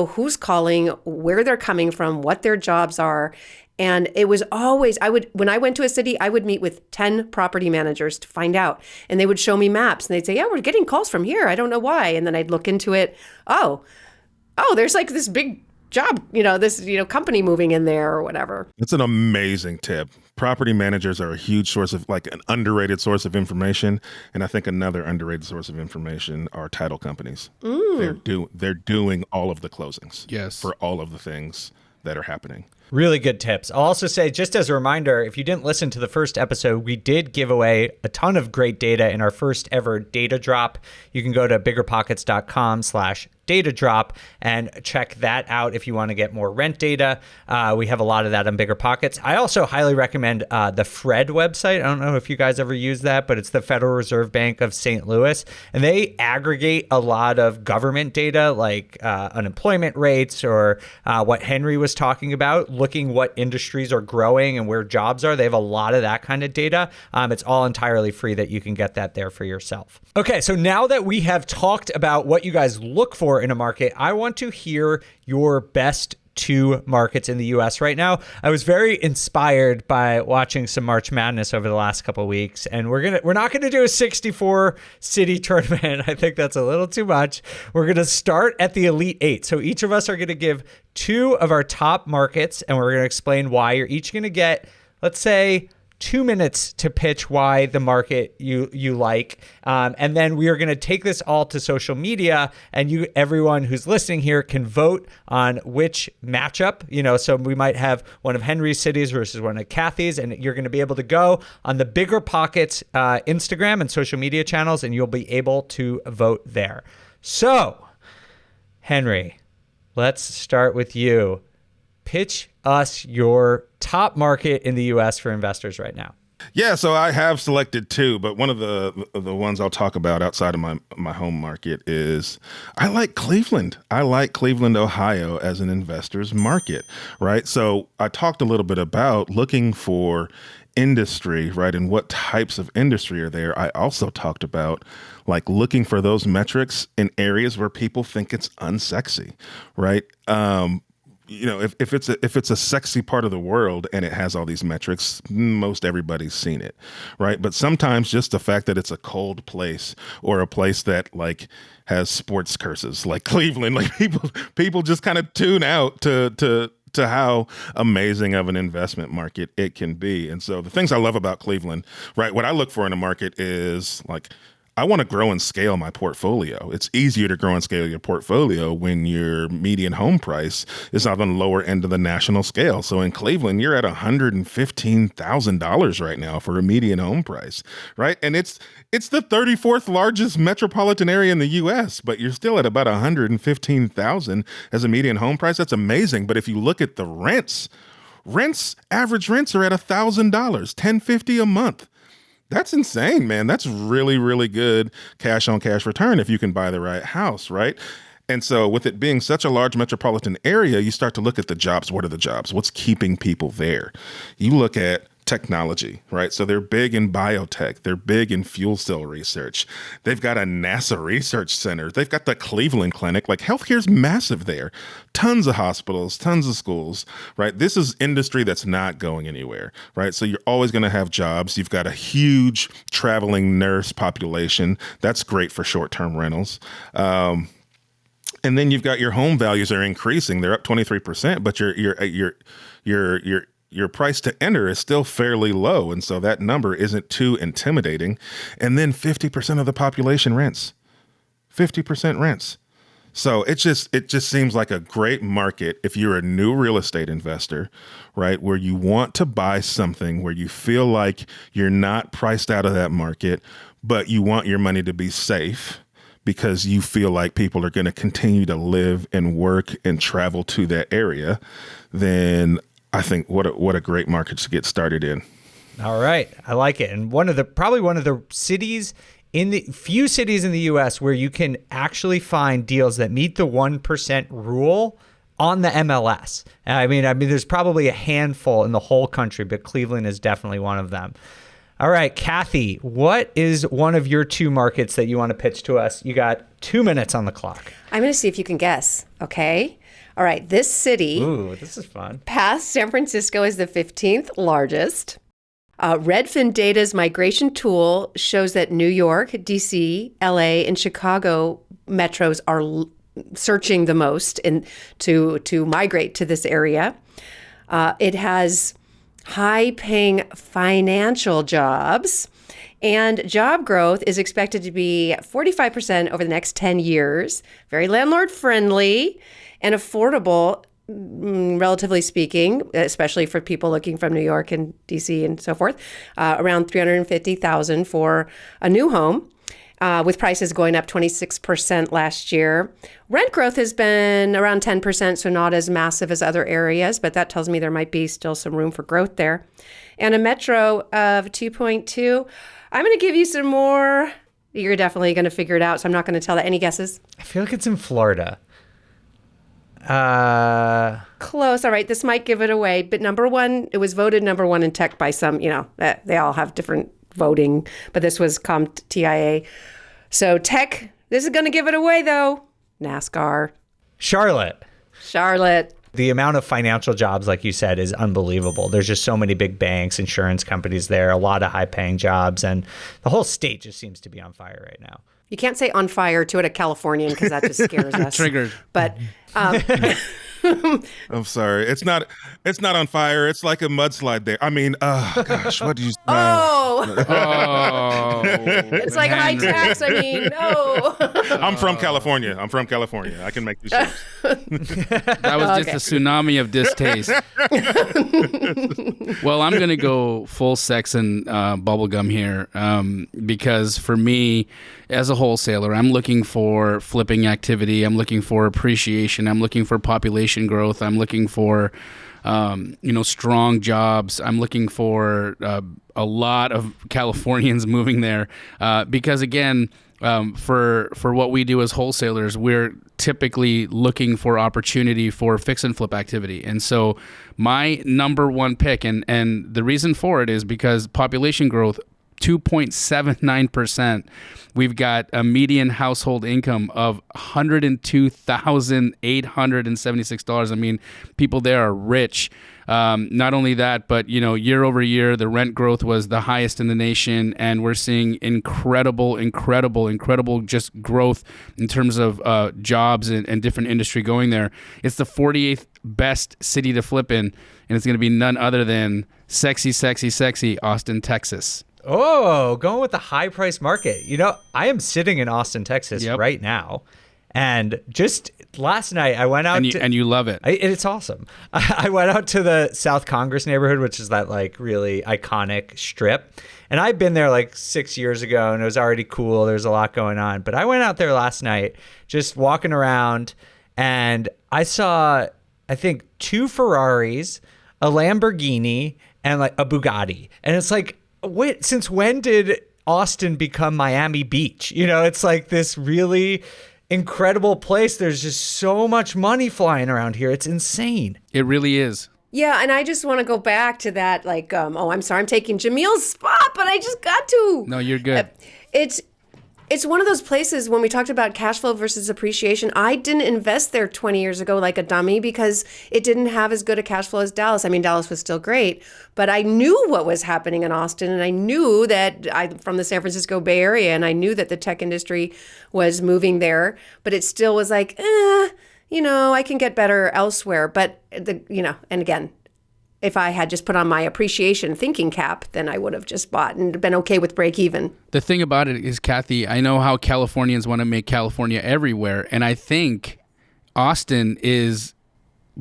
[SPEAKER 2] who's calling, where they're coming from, what their jobs are. And it was always, when I went to a city, I would meet with 10 property managers to find out. And they would show me maps and they'd say, yeah, we're getting calls from here. I don't know why. And then I'd look into it. Oh, there's like this big job, company moving in there or whatever.
[SPEAKER 4] It's an amazing tip. Property managers are a huge source of, like, an underrated source of information. And I think another underrated source of information are title companies. They're doing all of the closings.
[SPEAKER 3] Yes.
[SPEAKER 4] For all of the things that are happening.
[SPEAKER 1] Really good tips. I'll also say, just as a reminder, if you didn't listen to the first episode, we did give away a ton of great data in our first ever data drop. You can go to biggerpockets.com/data drop and check that out if you want to get more rent data. We have a lot of that on BiggerPockets. I also highly recommend the Fred website. I don't know if you guys ever use that, but it's the Federal Reserve Bank of St. Louis. And they aggregate a lot of government data like unemployment rates or what Henry was talking about, looking what industries are growing and where jobs are. They have a lot of that kind of data. It's all entirely free that you can get that there for yourself. Okay, so now that we have talked about what you guys look for in a market, I want to hear your best 2 markets in the US right now. I was very inspired by watching some March Madness over the last couple of weeks, and we're not going to do a 64 city tournament. I think that's a little too much. We're going to start at the Elite 8. So each of us are going to give 2 of our top markets, and we're going to explain why. You're each going to get, let's say, 2 minutes to pitch why the market you like. And then we are going to take this all to social media, and everyone who's listening here can vote on which matchup, so we might have one of Henry's cities versus one of Kathy's, and you're going to be able to go on the BiggerPockets Instagram and social media channels, and you'll be able to vote there. So, Henry, let's start with you. Pitch us your top market in the U.S. for investors right now.
[SPEAKER 4] Yeah, so I have selected 2, but one of the ones I'll talk about outside of my home market is I like Cleveland. I like Cleveland, Ohio as an investor's market, right? So I talked a little bit about looking for industry, right? And what types of industry are there. I also talked about like looking for those metrics in areas where people think it's unsexy, right? If it's a sexy part of the world and it has all these metrics, most everybody's seen it, right? But sometimes just the fact that it's a cold place or a place that like has sports curses, like Cleveland, like people just kind of tune out to how amazing of an investment market it can be. And so the things I love about Cleveland, right? What I look for in a market is like, I want to grow and scale my portfolio. It's easier to grow and scale your portfolio when your median home price is on the lower end of the national scale. So in Cleveland, you're at $115,000 right now for a median home price, right? And it's the 34th largest metropolitan area in the U.S., but you're still at about $115,000 as a median home price. That's amazing. But if you look at the average rents are at $1,000, $1,050 a month. That's insane, man. That's really, really good cash on cash return if you can buy the right house, right? And so with it being such a large metropolitan area, you start to look at the jobs. What are the jobs? What's keeping people there? You look at technology, right? So they're big in biotech. They're big in fuel cell research. They've got a NASA research center. They've got the Cleveland Clinic. Like healthcare's massive there. Tons of hospitals, tons of schools, right? This is industry that's not going anywhere, right? So you're always going to have jobs. You've got a huge traveling nurse population. That's great for short-term rentals. And then you've got your home values are increasing. They're up 23%, but your price to enter is still fairly low. And so that number isn't too intimidating. And then 50% of the population rents. 50% rents. So it just seems like a great market if you're a new real estate investor, right? Where you want to buy something where you feel like you're not priced out of that market, but you want your money to be safe because you feel like people are going to continue to live and work and travel to that area. Then I think what a great market to get started in.
[SPEAKER 1] All right. I like it. And probably one of the cities in the few cities in the US where you can actually find deals that meet the 1% rule on the MLS. I mean, there's probably a handful in the whole country, but Cleveland is definitely one of them. All right, Kathy, what is one of your two markets that you want to pitch to us? You got 2 minutes on the clock.
[SPEAKER 2] I'm going to see if you can guess, okay? All right, this city,
[SPEAKER 1] Ooh, this is fun.
[SPEAKER 2] past San Francisco, is the 15th largest. Redfin Data's migration tool shows that New York, DC, LA, and Chicago metros are searching the most to migrate to this area. It has high-paying financial jobs, and job growth is expected to be 45% over the next 10 years. Very landlord-friendly and affordable, relatively speaking, especially for people looking from New York and DC and so forth. Around $350,000 for a new home, with prices going up 26% last year. Rent growth has been around 10%, so not as massive as other areas, but that tells me there might be still some room for growth there. And a metro of 2.2. I'm going to give you some more. You're definitely going to figure it out, so I'm not going to tell that. Any guesses?
[SPEAKER 1] I feel like it's in Florida.
[SPEAKER 2] Close. All right, this might give it away, but number one, it was voted number one in tech by some, they all have different voting, but this was CompTIA. So tech, this is going to give it away though. NASCAR.
[SPEAKER 1] Charlotte. The amount of financial jobs, like you said, is unbelievable. There's just so many big banks, insurance companies there, a lot of high-paying jobs, and the whole state just seems to be on fire right now.
[SPEAKER 2] You can't say on fire to it a Californian because that just scares us.
[SPEAKER 3] Triggered.
[SPEAKER 2] But
[SPEAKER 4] I'm sorry. It's not on fire. It's like a mudslide there. I mean, gosh, what do you
[SPEAKER 3] Oh,
[SPEAKER 2] it's like high tax. I mean, no.
[SPEAKER 4] I'm from California. I can make these jokes.
[SPEAKER 3] That was just a tsunami of distaste. Well, I'm going to go full sex and bubblegum here because for me, as a wholesaler, I'm looking for flipping activity. I'm looking for appreciation. I'm looking for population growth. I'm looking for strong jobs. I'm looking for a lot of Californians moving there because, again, for what we do as wholesalers, we're typically looking for opportunity for fix and flip activity. And so my number one pick, and the reason for it is because population growth, 2.79%. We've got a median household income of $102,876. I mean, people there are rich. Not only that, but year over year, the rent growth was the highest in the nation, and we're seeing incredible just growth in terms of jobs and different industry going there. It's the 48th best city to flip in, and it's going to be none other than sexy Austin, Texas.
[SPEAKER 1] Oh, going with the high price market. I am sitting in Austin, Texas right now. And just last night I went out
[SPEAKER 3] and you love it.
[SPEAKER 1] It's awesome. I went out to the South Congress neighborhood, which is that like really iconic strip. And I've been there like 6 years ago and it was already cool. There's a lot going on. But I went out there last night just walking around and I saw, I think, 2 Ferraris, a Lamborghini, and like a Bugatti. And it's like, wait, since when did Austin become Miami Beach? It's like this really incredible place. There's just so much money flying around here. It's insane.
[SPEAKER 3] It really is.
[SPEAKER 2] Yeah, and I just want to go back to that, like, I'm sorry, I'm taking Jamil's spot, but I just got to.
[SPEAKER 3] No, you're good.
[SPEAKER 2] It's one of those places when we talked about cash flow versus appreciation. I didn't invest there 20 years ago like a dummy because it didn't have as good a cash flow as Dallas. I mean, Dallas was still great, but I knew what was happening in Austin, and I knew that I'm from the San Francisco Bay Area, and I knew that the tech industry was moving there, but it still was like, I can get better elsewhere. But and again, if I had just put on my appreciation thinking cap, then I would have just bought and been okay with break even.
[SPEAKER 3] The thing about it is, Kathy, I know how Californians want to make California everywhere, and I think Austin is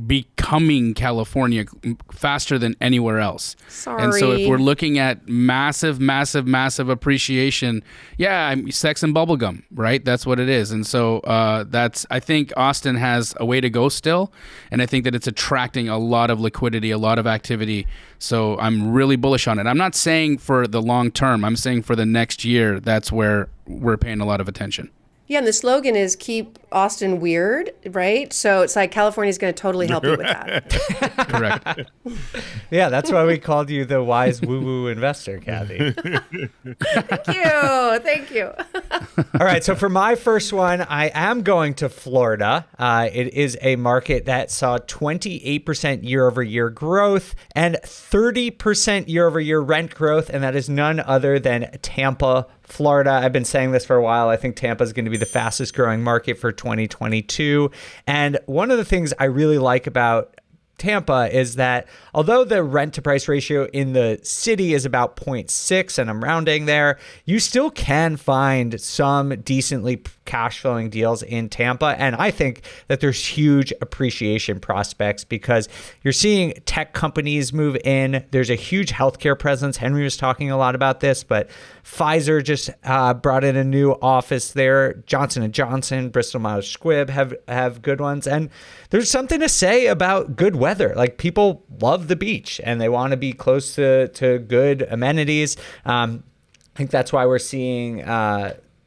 [SPEAKER 3] becoming California faster than anywhere else.
[SPEAKER 2] Sorry.
[SPEAKER 3] And so if we're looking at massive appreciation, sex and bubblegum, right? That's what it is. And so I think Austin has a way to go still. And I think that it's attracting a lot of liquidity, a lot of activity. So I'm really bullish on it. I'm not saying for the long term. I'm saying for the next year, that's where we're paying a lot of attention.
[SPEAKER 2] Yeah, and the slogan is keep Austin weird, right? So it's like California's going to totally help you with that.
[SPEAKER 3] Correct.
[SPEAKER 1] Yeah, that's why we called you the wise woo-woo investor, Kathy.
[SPEAKER 2] Thank you.
[SPEAKER 1] All right, so for my first one, I am going to Florida. It is a market that saw 28% year-over-year growth and 30% year-over-year rent growth, and that is none other than Tampa, Florida. I've been saying this for a while. I think Tampa is going to be the fastest growing market for 2022. And one of the things I really like about Tampa is that although the rent to price ratio in the city is about 0.6, and I'm rounding there, you still can find some decently cash flowing deals in Tampa. And I think that there's huge appreciation prospects because you're seeing tech companies move in. There's a huge healthcare presence. Henry was talking a lot about this, but Pfizer just brought in a new office there. Johnson & Johnson, Bristol Myers Squibb have good ones. And there's something to say about good weather. Like, people love the beach and they want to be close to good amenities. I think that's why we're seeing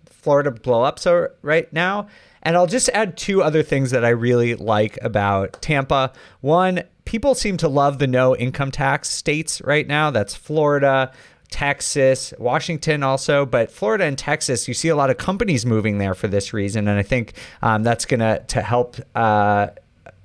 [SPEAKER 1] Florida blow up so right now. And I'll just add two other things that I really like about Tampa. One, people seem to love the no income tax states right now. That's Florida, Texas, Washington also, but Florida and Texas, you see a lot of companies moving there for this reason. And I think that's going to help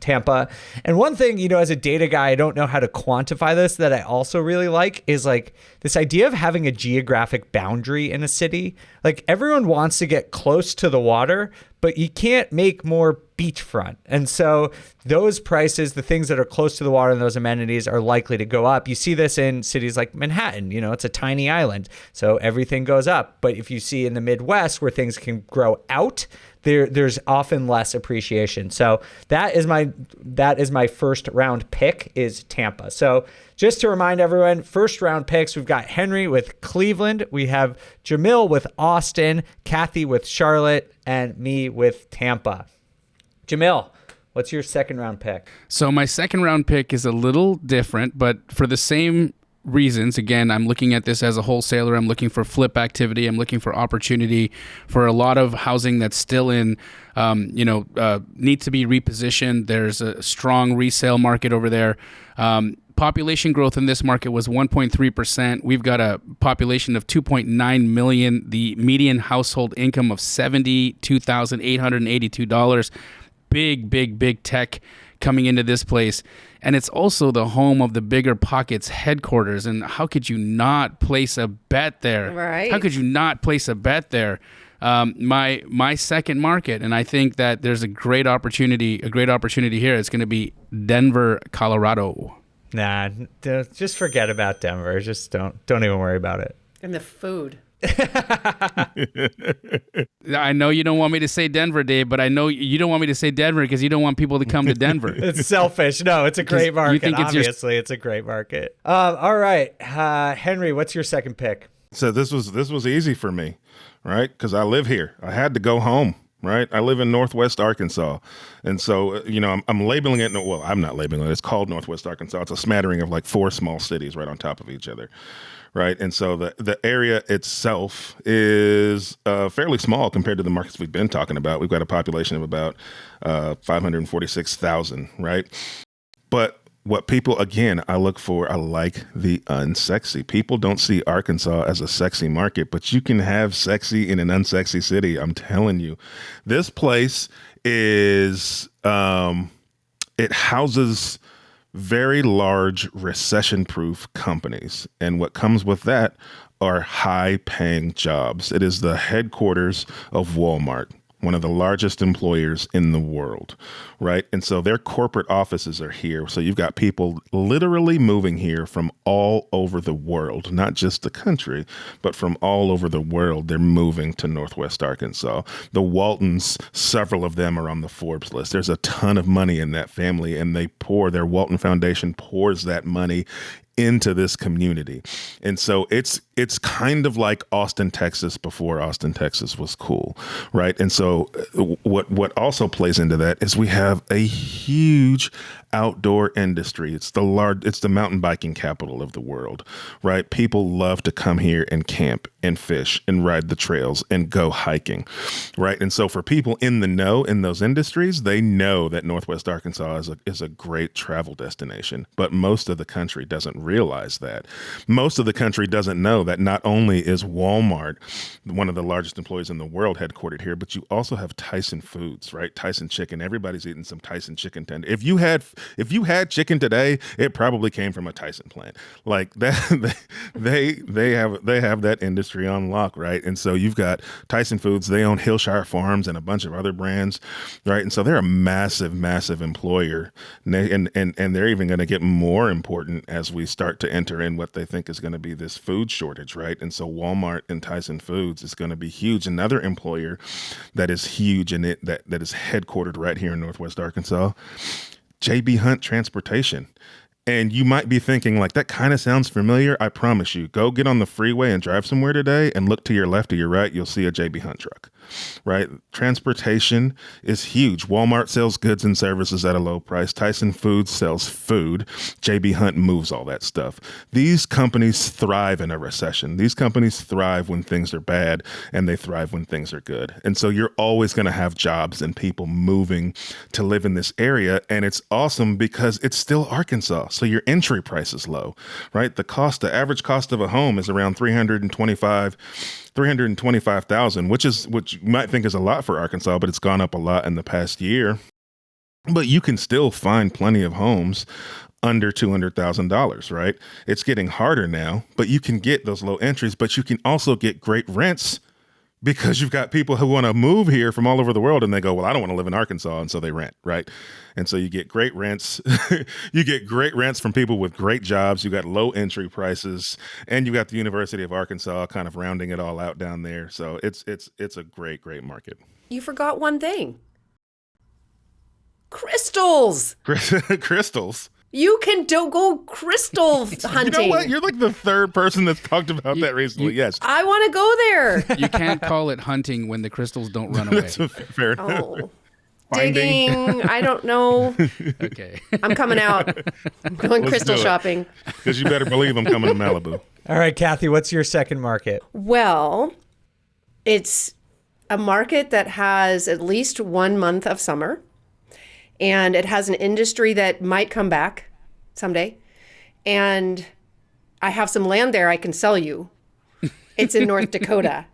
[SPEAKER 1] Tampa. And one thing, as a data guy, I don't know how to quantify this, that I also really like is like this idea of having a geographic boundary in a city. Like, everyone wants to get close to the water, but you can't make more beachfront. And so those prices, the things that are close to the water and those amenities, are likely to go up. You see this in cities like Manhattan. It's a tiny island, so everything goes up. But if you see in the Midwest where things can grow out, there's often less appreciation. So that is my first round pick, is Tampa. So just to remind everyone, first round picks, we've got Henry with Cleveland, we have Jamil with Austin, Kathy with Charlotte, and me with Tampa. Jamil, what's your second round pick?
[SPEAKER 3] So my second round pick is a little different, but for the same reasons. Again, I'm looking at this as a wholesaler. I'm looking for flip activity. I'm looking for opportunity for a lot of housing that's still in, needs to be repositioned. There's a strong resale market over there. Population growth in this market was 1.3%. We've got a population of 2.9 million. The median household income of $72,882. Big tech coming into this place. And it's also the home of the BiggerPockets headquarters. And how could you not place a bet there?
[SPEAKER 2] Right.
[SPEAKER 3] How could you not place a bet there? My second market, and I think that there's a great opportunity here. It's going to be Denver, Colorado.
[SPEAKER 1] Nah, just forget about Denver. Just don't even worry about it.
[SPEAKER 2] And the food.
[SPEAKER 3] I know you don't want me to say Denver, Dave, but I know you don't want me to say Denver because you don't want people to come to Denver.
[SPEAKER 1] It's selfish. No, it's a great market. Obviously, it's a great market. All right, Henry, what's your second pick?
[SPEAKER 4] So this was easy for me, right? Because I live here. I had to go home. Right, I live in Northwest Arkansas, and so I'm labeling it. Well, I'm not labeling it. It's called Northwest Arkansas. It's a smattering of like 4 small cities right on top of each other, right? And so the area itself is fairly small compared to the markets we've been talking about. We've got a population of about 546,000, right? But what people, again, I like the unsexy. People don't see Arkansas as a sexy market, but you can have sexy in an unsexy city. I'm telling you, this place is, it houses very large recession-proof companies. And what comes with that are high-paying jobs. It is the headquarters of Walmart. one of the largest employers in the world, right? And so their corporate offices are here. So you've got people literally moving here from all over the world, not just the country, but from all over the world. They're moving to Northwest Arkansas. The Waltons, several of them are on the Forbes list. There's a ton of money in that family, and their Walton Foundation pours that money into this community. And so it's kind of like Austin, Texas before Austin, Texas was cool, right? And so what also plays into that is we have a huge outdoor industry. It's the mountain biking capital of the world, right? People love to come here and camp and fish and ride the trails and go hiking, right? And so for people in the know in those industries, they know that Northwest Arkansas is a great travel destination, but most of the country doesn't realize that. Most of the country doesn't know that not only is Walmart one of the largest employers in the world headquartered here, but you also have Tyson Foods, right? Tyson chicken. Everybody's eating some Tyson chicken tender. If you had chicken today, it probably came from a Tyson plant. Like that, they have that industry on lock, right? And so you've got Tyson Foods. They own Hillshire Farms and a bunch of other brands, right? And so they're a massive, massive employer, and they're even going to get more important as we start to enter in what they think is going to be this food shortage, right? And so Walmart and Tyson Foods is going to be huge. Another employer that is huge and that is headquartered right here in Northwest Arkansas, J.B. Hunt Transportation. And you might be thinking, like, that kind of sounds familiar. I promise you, go get on the freeway and drive somewhere today and look to your left or your right. You'll see a J.B. Hunt truck, right? Transportation is huge. Walmart sells goods and services at a low price. Tyson Foods sells food. J.B. Hunt moves all that stuff. These companies thrive in a recession. These companies thrive when things are bad, and they thrive when things are good. And so you're always going to have jobs and people moving to live in this area. And it's awesome because it's still Arkansas. So your entry price is low, right? The average cost of a home is around $325,000, which you might think is a lot for Arkansas, but it's gone up a lot in the past year. But you can still find plenty of homes under $200,000, right? It's getting harder now, but you can get those low entries, but you can also get great rents because you've got people who want to move here from all over the world, and they go, well, I don't want to live in Arkansas, and so they rent, right? And so you get great rents. You get great rents from people with great jobs. You got low entry prices, and you got the University of Arkansas kind of rounding it all out down there. So it's a great, great market.
[SPEAKER 2] You forgot one thing. Crystals.
[SPEAKER 4] Crystals.
[SPEAKER 2] You can go crystal hunting.
[SPEAKER 4] You know what? You're like the third person that's talked about that recently. Yes.
[SPEAKER 2] I want to go there.
[SPEAKER 3] You can't call it hunting when the crystals don't run away.
[SPEAKER 4] That's fair enough.
[SPEAKER 2] Oh. Digging. I don't know.
[SPEAKER 3] Okay.
[SPEAKER 2] I'm coming out. I'm going crystal shopping.
[SPEAKER 4] Because you better believe I'm coming to Malibu.
[SPEAKER 1] All right, Kathy, what's your second market?
[SPEAKER 2] Well, it's a market that has at least 1 month of summer. And it has an industry that might come back someday. And I have some land there I can sell you. It's in North Dakota.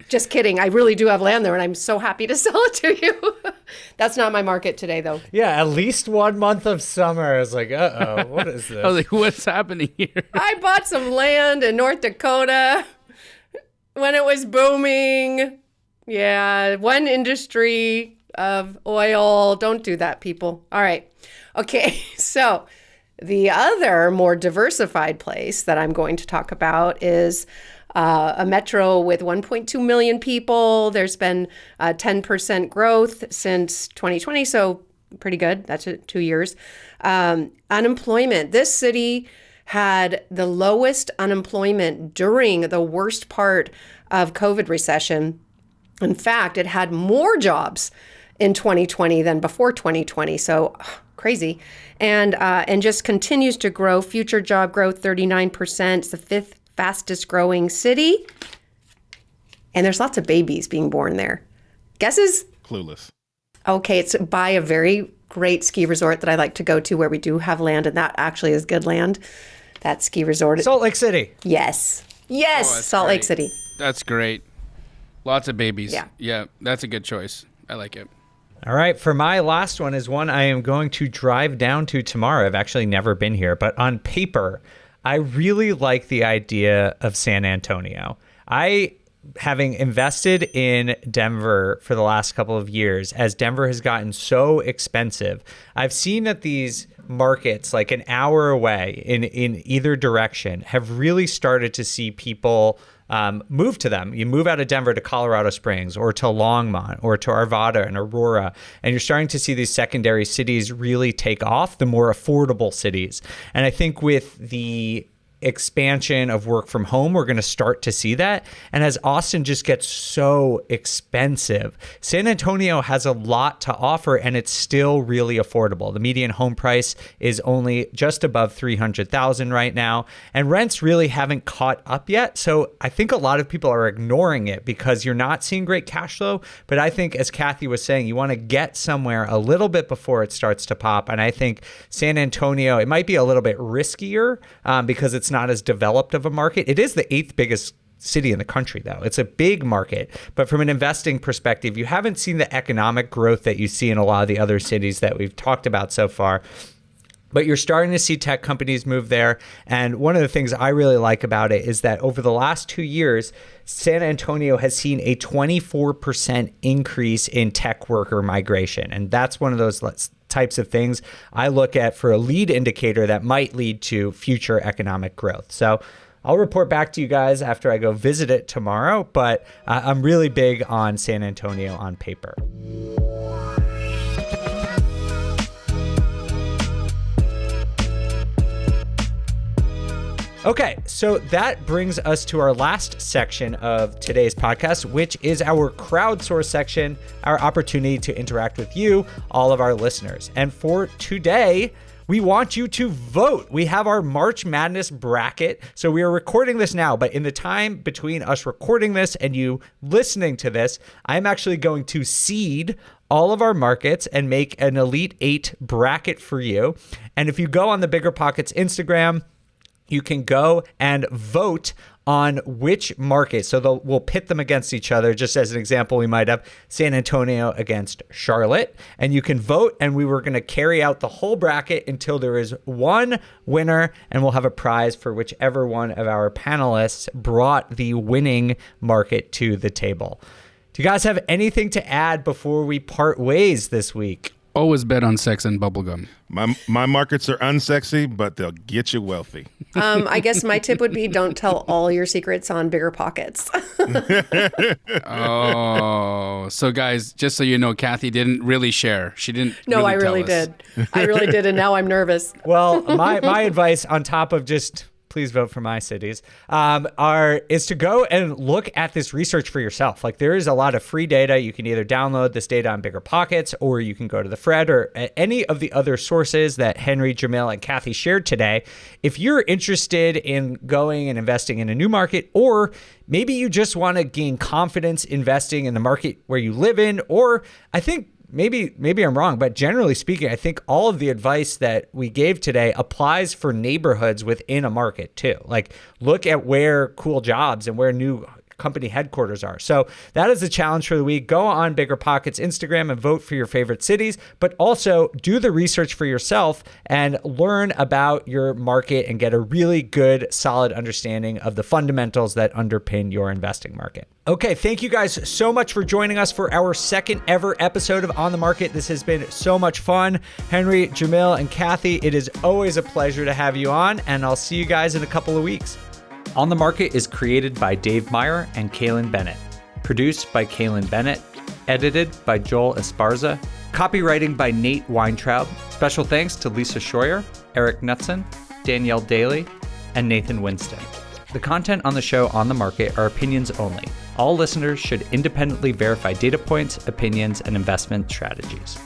[SPEAKER 2] Just kidding. I really do have land there, and I'm so happy to sell it to you. That's not my market today, though.
[SPEAKER 1] Yeah, at least 1 month of summer. I was like, uh-oh, what is this?
[SPEAKER 3] I was like, what's happening here?
[SPEAKER 2] I bought some land in North Dakota when it was booming. Yeah, one industry of oil. Don't do that, people. All right. Okay, so the other more diversified place that I'm going to talk about is a metro with 1.2 million people. There's been 10% growth since 2020, so pretty good. That's 2 years. Unemployment. This city had the lowest unemployment during the worst part of COVID recession. In fact, it had more jobs in 2020 than before 2020. So crazy. And just continues to grow. Future job growth, 39%. It's the fifth fastest growing city. And there's lots of babies being born there. Guesses?
[SPEAKER 4] Clueless.
[SPEAKER 2] Okay, it's by a very great ski resort that I like to go to where we do have land, and that actually is good land. That ski resort.
[SPEAKER 1] Salt Lake City.
[SPEAKER 2] Yes. Yes, Salt Lake City.
[SPEAKER 3] That's great. Lots of babies.
[SPEAKER 2] Yeah,
[SPEAKER 3] that's a good choice. I like it.
[SPEAKER 1] All right, for my last one is one I am going to drive down to tomorrow. I've actually never been here, but on paper, I really like the idea of San Antonio. I having invested in Denver for the last couple of years, as Denver has gotten so expensive, I've seen that these markets like an hour away in either direction have really started to see people move to them. You move out of Denver to Colorado Springs or to Longmont or to Arvada and Aurora, and you're starting to see these secondary cities really take off, the more affordable cities. And I think with the expansion of work from home, we're going to start to see that. And as Austin just gets so expensive, San Antonio has a lot to offer, and it's still really affordable. The median home price is only just above $300,000 right now, and rents really haven't caught up yet. So I think a lot of people are ignoring it because you're not seeing great cash flow. But I think, as Kathy was saying, you want to get somewhere a little bit before it starts to pop. And I think San Antonio, it might be a little bit riskier because it's not as developed of a market. It is the 8th biggest city in the country, though. It's a big market. But from an investing perspective, you haven't seen the economic growth that you see in a lot of the other cities that we've talked about so far. But you're starting to see tech companies move there. And one of the things I really like about it is that over the last 2 years, San Antonio has seen a 24% increase in tech worker migration. And that's one of those types of things I look at for a lead indicator that might lead to future economic growth. So I'll report back to you guys after I go visit it tomorrow, but I'm really big on San Antonio on paper. Okay, so that brings us to our last section of today's podcast, which is our crowdsource section, our opportunity to interact with you, all of our listeners. And for today, we want you to vote. We have our March Madness bracket. So we are recording this now, but in the time between us recording this and you listening to this, I'm actually going to seed all of our markets and make an Elite 8 bracket for you. And if you go on the BiggerPockets Instagram, you can go and vote on which market. So we'll pit them against each other. Just as an example, we might have San Antonio against Charlotte, and you can vote, and we were going to carry out the whole bracket until there is one winner, and we'll have a prize for whichever one of our panelists brought the winning market to the table. Do you guys have anything to add before we part ways this week?
[SPEAKER 3] Always bet on sex and bubblegum.
[SPEAKER 4] My markets are unsexy, but they'll get you wealthy.
[SPEAKER 2] I guess my tip would be don't tell all your secrets on BiggerPockets.
[SPEAKER 3] Oh, so guys, just so you know, Kathy didn't really share. She didn't.
[SPEAKER 2] No,
[SPEAKER 3] really
[SPEAKER 2] I really did. I really did, and now I'm nervous.
[SPEAKER 1] Well, my advice on top of just please vote for my cities, is to go and look at this research for yourself. Like, there is a lot of free data. You can either download this data on BiggerPockets, or you can go to the Fred or any of the other sources that Henry, Jamil, and Kathy shared today. If you're interested in going and investing in a new market, or maybe you just want to gain confidence investing in the market where you live in, or I think maybe I'm wrong, but generally speaking, I think all of the advice that we gave today applies for neighborhoods within a market too. Like, look at where cool jobs and where new company headquarters are. So that is the challenge for the week. Go on BiggerPockets Instagram and vote for your favorite cities, but also do the research for yourself and learn about your market and get a really good, solid understanding of the fundamentals that underpin your investing market. Okay, thank you guys so much for joining us for our second ever episode of On the Market. This has been so much fun. Henry, Jamil, and Kathy, it is always a pleasure to have you on, and I'll see you guys in a couple of weeks. On the Market is created by Dave Meyer and Kaylin Bennett. Produced by Kaylin Bennett. Edited by Joel Esparza. Copywriting by Nate Weintraub. Special thanks to Lisa Schroyer, Eric Knutson, Danielle Daly, and Nathan Winston. The content on the show On the Market are opinions only. All listeners should independently verify data points, opinions, and investment strategies.